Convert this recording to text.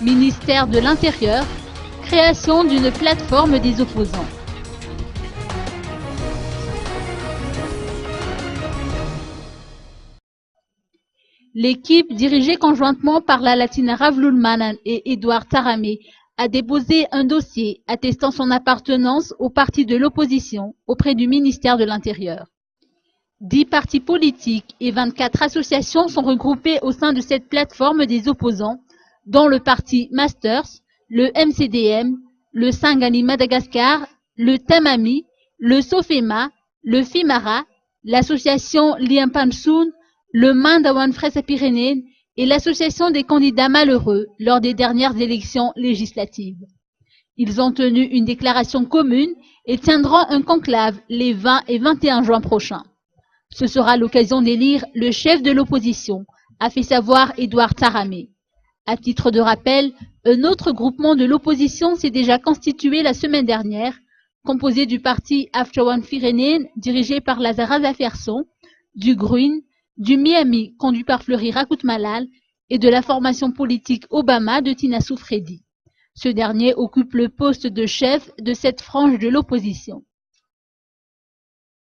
Ministère de l'Intérieur, création d'une plateforme des opposants. L'équipe, dirigée conjointement par la Latina Ravloul Manan et Edouard Taramé, a déposé un dossier attestant son appartenance au parti de l'opposition auprès du ministère de l'Intérieur. 10 partis politiques et 24 associations sont regroupées au sein de cette plateforme des opposants, dont le parti Masters, le MCDM, le Sangani Madagascar, le Tamami, le Sofema, le Fimara, l'association Liampansoun, le Mandawan Fresa Pyrénées et l'association des candidats malheureux lors des dernières élections législatives. Ils ont tenu une déclaration commune et tiendront un conclave les 20 et 21 juin prochains. Ce sera l'occasion d'élire le chef de l'opposition, a fait savoir Edouard Taramé. À titre de rappel, un autre groupement de l'opposition s'est déjà constitué la semaine dernière, composé du parti Afchawan Pyrénées, dirigé par Lazara Zaferson, du Green, du Miami, conduit par Fleury Rakout-Malal, et de la formation politique Obama de Tina Soufredi. Ce dernier occupe le poste de chef de cette frange de l'opposition.